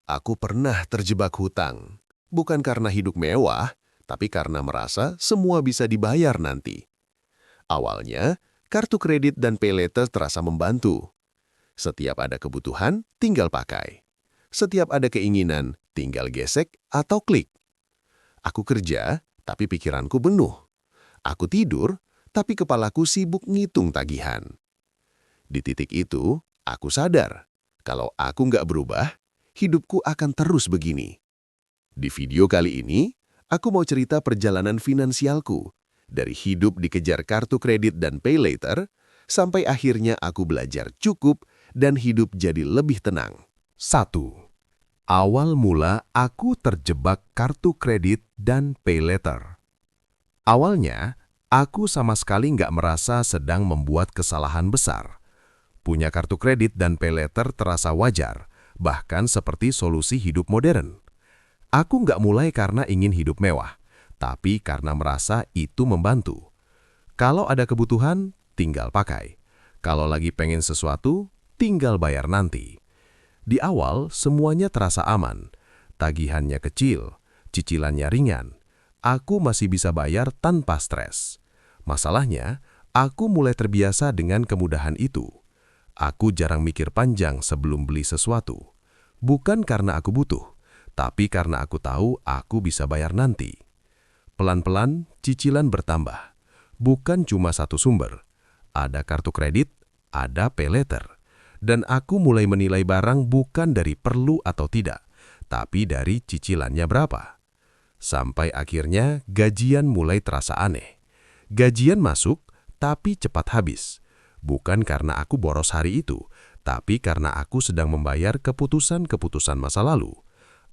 Aku pernah terjebak hutang. Bukan karena hidup mewah, tapi karena merasa semua bisa dibayar nanti. Awalnya, kartu kredit dan pay later terasa membantu. Setiap ada kebutuhan, tinggal pakai. Setiap ada keinginan, tinggal gesek atau klik. Aku kerja, tapi pikiranku penuh. Aku tidur, tapi kepalaku sibuk ngitung tagihan. Di titik itu, aku sadar, kalau aku nggak berubah, hidupku akan terus begini. Di video kali ini, aku mau cerita perjalanan finansialku, dari hidup dikejar kartu kredit dan pay later, sampai akhirnya aku belajar cukup dan hidup jadi lebih tenang. 1. Awal mula aku terjebak kartu kredit dan pay later. Awalnya, aku sama sekali nggak merasa sedang membuat kesalahan besar. Punya kartu kredit dan pay later terasa wajar, bahkan seperti solusi hidup modern. Aku nggak mulai karena ingin hidup mewah, tapi karena merasa itu membantu. Kalau ada kebutuhan, tinggal pakai. Kalau lagi pengen sesuatu, tinggal bayar nanti. Di awal, semuanya terasa aman. Tagihannya kecil, cicilannya ringan. Aku masih bisa bayar tanpa stres. Masalahnya, aku mulai terbiasa dengan kemudahan itu. Aku jarang mikir panjang sebelum beli sesuatu. Bukan karena aku butuh, tapi karena aku tahu aku bisa bayar nanti. Pelan-pelan, cicilan bertambah. Bukan cuma satu sumber. Ada kartu kredit, ada pay later. Dan aku mulai menilai barang bukan dari perlu atau tidak, tapi dari cicilannya berapa. Sampai akhirnya gajian mulai terasa aneh. Gajian masuk, tapi cepat habis. Bukan karena aku boros hari itu, tapi karena aku sedang membayar keputusan-keputusan masa lalu.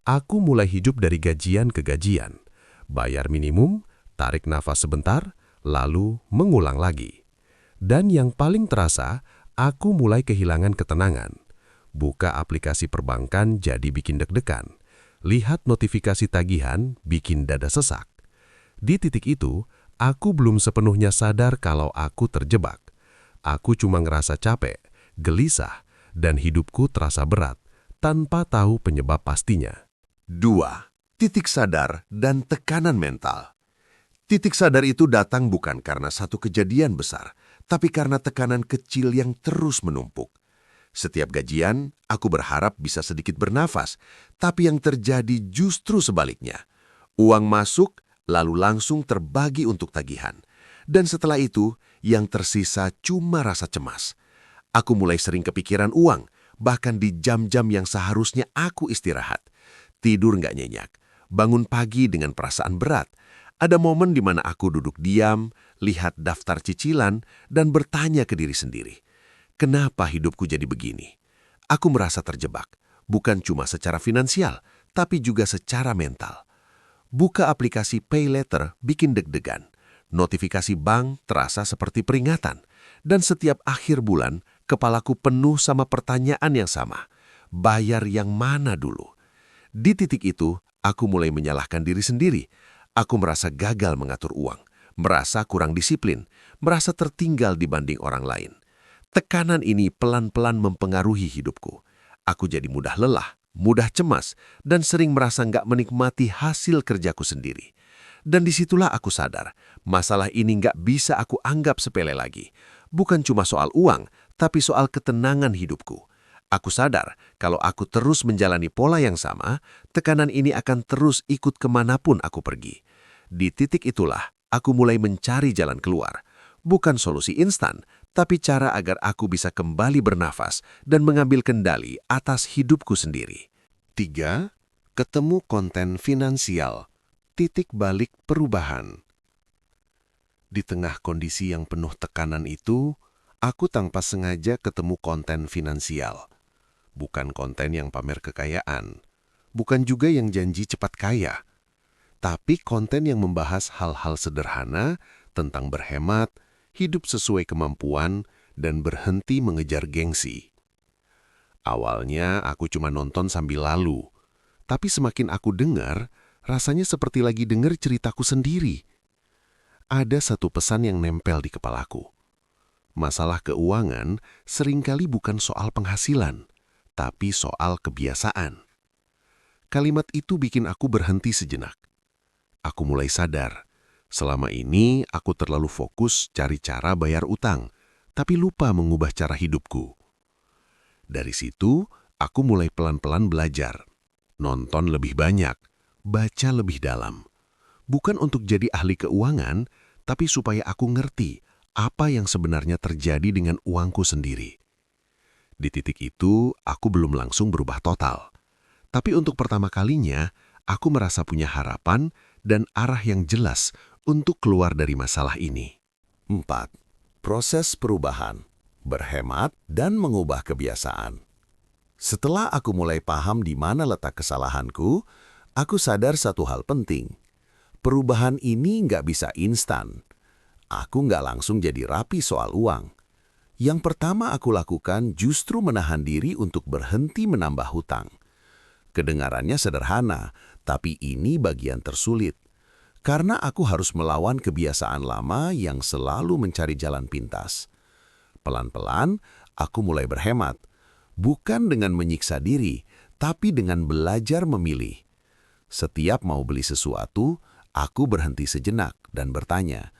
Aku mulai hidup dari gajian ke gajian. Bayar minimum, tarik nafas sebentar, lalu mengulang lagi. Dan yang paling terasa, aku mulai kehilangan ketenangan. Buka aplikasi perbankan jadi bikin deg-degan. Lihat notifikasi tagihan bikin dada sesak. Di titik itu, aku belum sepenuhnya sadar kalau aku terjebak. Aku cuma ngerasa capek, gelisah, dan hidupku terasa berat tanpa tahu penyebab pastinya. 2. Titik sadar dan tekanan mental. Titik sadar itu datang bukan karena satu kejadian besar, tapi karena tekanan kecil yang terus menumpuk. Setiap gajian, aku berharap bisa sedikit bernafas, tapi yang terjadi justru sebaliknya. Uang masuk, lalu langsung terbagi untuk tagihan. Dan setelah itu, yang tersisa cuma rasa cemas. Aku mulai sering kepikiran uang, bahkan di jam-jam yang seharusnya aku istirahat. Tidur nggak nyenyak, bangun pagi dengan perasaan berat. Ada momen di mana aku duduk diam, lihat daftar cicilan, dan bertanya ke diri sendiri, kenapa hidupku jadi begini? Aku merasa terjebak, bukan cuma secara finansial, tapi juga secara mental. Buka aplikasi Pay Later bikin deg-degan. Notifikasi bank terasa seperti peringatan. Dan setiap akhir bulan, kepalaku penuh sama pertanyaan yang sama. Bayar yang mana dulu? Di titik itu, aku mulai menyalahkan diri sendiri. Aku merasa gagal mengatur uang, merasa kurang disiplin, merasa tertinggal dibanding orang lain. Tekanan ini pelan-pelan mempengaruhi hidupku. Aku jadi mudah lelah, mudah cemas, dan sering merasa nggak menikmati hasil kerjaku sendiri. Dan disitulah aku sadar, masalah ini nggak bisa aku anggap sepele lagi. Bukan cuma soal uang, tapi soal ketenangan hidupku. Aku sadar kalau aku terus menjalani pola yang sama, tekanan ini akan terus ikut kemanapun aku pergi. Di titik itulah, aku mulai mencari jalan keluar. Bukan solusi instan, tapi cara agar aku bisa kembali bernafas dan mengambil kendali atas hidupku sendiri. 3. Ketemu konten finansial. Titik balik perubahan. Di tengah kondisi yang penuh tekanan itu, aku tanpa sengaja ketemu konten finansial. Bukan konten yang pamer kekayaan, bukan juga yang janji cepat kaya, tapi konten yang membahas hal-hal sederhana tentang berhemat, hidup sesuai kemampuan, dan berhenti mengejar gengsi. Awalnya aku cuma nonton sambil lalu, tapi semakin aku dengar, rasanya seperti lagi dengar ceritaku sendiri. Ada satu pesan yang nempel di kepalaku. Masalah keuangan seringkali bukan soal penghasilan, tapi soal kebiasaan. Kalimat itu bikin aku berhenti sejenak. Aku mulai sadar, selama ini aku terlalu fokus cari cara bayar utang, tapi lupa mengubah cara hidupku. Dari situ, aku mulai pelan-pelan belajar. Nonton lebih banyak, baca lebih dalam. Bukan untuk jadi ahli keuangan, tapi supaya aku ngerti apa yang sebenarnya terjadi dengan uangku sendiri. Di titik itu, aku belum langsung berubah total. Tapi untuk pertama kalinya, aku merasa punya harapan dan arah yang jelas untuk keluar dari masalah ini. 4. Proses perubahan, berhemat, dan mengubah kebiasaan. Setelah aku mulai paham di mana letak kesalahanku, aku sadar satu hal penting. Perubahan ini nggak bisa instan. Aku nggak langsung jadi rapi soal uang. Yang pertama aku lakukan justru menahan diri untuk berhenti menambah hutang. Kedengarannya sederhana, tapi ini bagian tersulit. Karena aku harus melawan kebiasaan lama yang selalu mencari jalan pintas. Pelan-pelan, aku mulai berhemat. Bukan dengan menyiksa diri, tapi dengan belajar memilih. Setiap mau beli sesuatu, aku berhenti sejenak dan bertanya,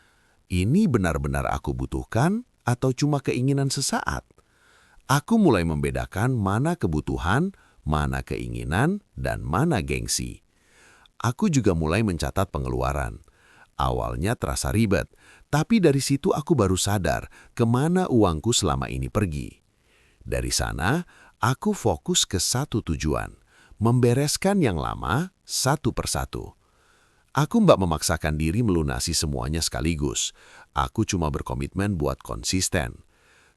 ini benar-benar aku butuhkan atau cuma keinginan sesaat? Aku mulai membedakan mana kebutuhan, mana keinginan, dan mana gengsi. Aku juga mulai mencatat pengeluaran. Awalnya terasa ribet, tapi dari situ aku baru sadar kemana uangku selama ini pergi. Dari sana, aku fokus ke satu tujuan, membereskan yang lama satu persatu. Aku mbak memaksakan diri melunasi semuanya sekaligus. Aku cuma berkomitmen buat konsisten.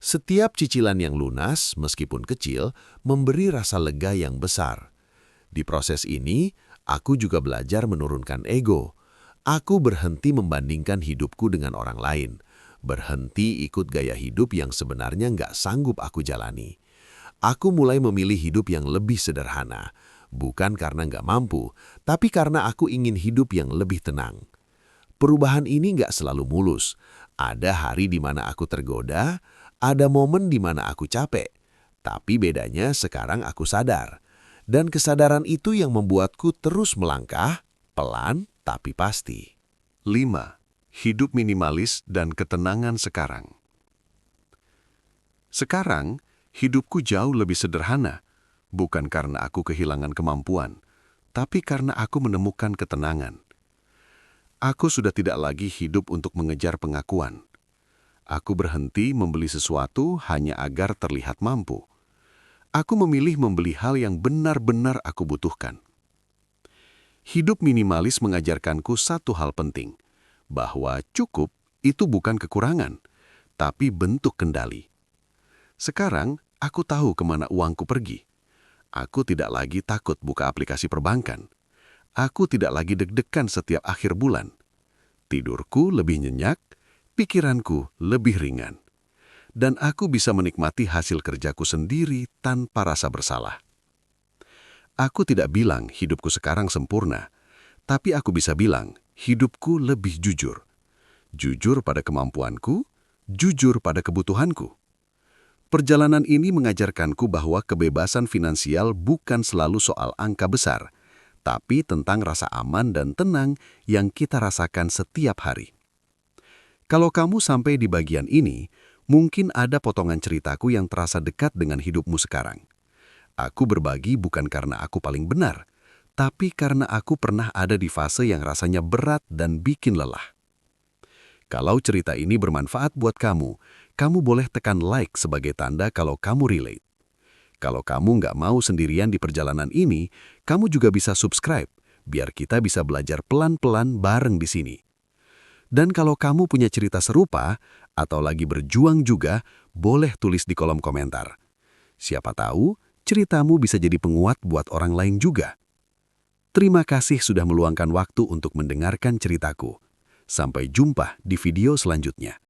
Setiap cicilan yang lunas, meskipun kecil, memberi rasa lega yang besar. Di proses ini, aku juga belajar menurunkan ego. Aku berhenti membandingkan hidupku dengan orang lain. Berhenti ikut gaya hidup yang sebenarnya nggak sanggup aku jalani. Aku mulai memilih hidup yang lebih sederhana. Bukan karena nggak mampu, tapi karena aku ingin hidup yang lebih tenang. Perubahan ini nggak selalu mulus. Ada hari di mana aku tergoda, ada momen di mana aku capek. Tapi bedanya sekarang aku sadar. Dan kesadaran itu yang membuatku terus melangkah, pelan tapi pasti. 5. Hidup minimalis dan ketenangan sekarang. Sekarang, hidupku jauh lebih sederhana, bukan karena aku kehilangan kemampuan, tapi karena aku menemukan ketenangan. Aku sudah tidak lagi hidup untuk mengejar pengakuan. Aku berhenti membeli sesuatu hanya agar terlihat mampu. Aku memilih membeli hal yang benar-benar aku butuhkan. Hidup minimalis mengajarkanku satu hal penting, bahwa cukup itu bukan kekurangan, tapi bentuk kendali. Sekarang, aku tahu kemana uangku pergi. Aku tidak lagi takut buka aplikasi perbankan. Aku tidak lagi deg-degan setiap akhir bulan. Tidurku lebih nyenyak, pikiranku lebih ringan. Dan aku bisa menikmati hasil kerjaku sendiri tanpa rasa bersalah. Aku tidak bilang hidupku sekarang sempurna, tapi aku bisa bilang hidupku lebih jujur. Jujur pada kemampuanku, jujur pada kebutuhanku. Perjalanan ini mengajarkanku bahwa kebebasan finansial bukan selalu soal angka besar, tapi tentang rasa aman dan tenang yang kita rasakan setiap hari. Kalau kamu sampai di bagian ini, mungkin ada potongan ceritaku yang terasa dekat dengan hidupmu sekarang. Aku berbagi bukan karena aku paling benar, tapi karena aku pernah ada di fase yang rasanya berat dan bikin lelah. Kalau cerita ini bermanfaat buat kamu, kamu boleh tekan like sebagai tanda kalau kamu relate. Kalau kamu nggak mau sendirian di perjalanan ini, kamu juga bisa subscribe, biar kita bisa belajar pelan-pelan bareng di sini. Dan kalau kamu punya cerita serupa, atau lagi berjuang juga, boleh tulis di kolom komentar. Siapa tahu, ceritamu bisa jadi penguat buat orang lain juga. Terima kasih sudah meluangkan waktu untuk mendengarkan ceritaku. Sampai jumpa di video selanjutnya.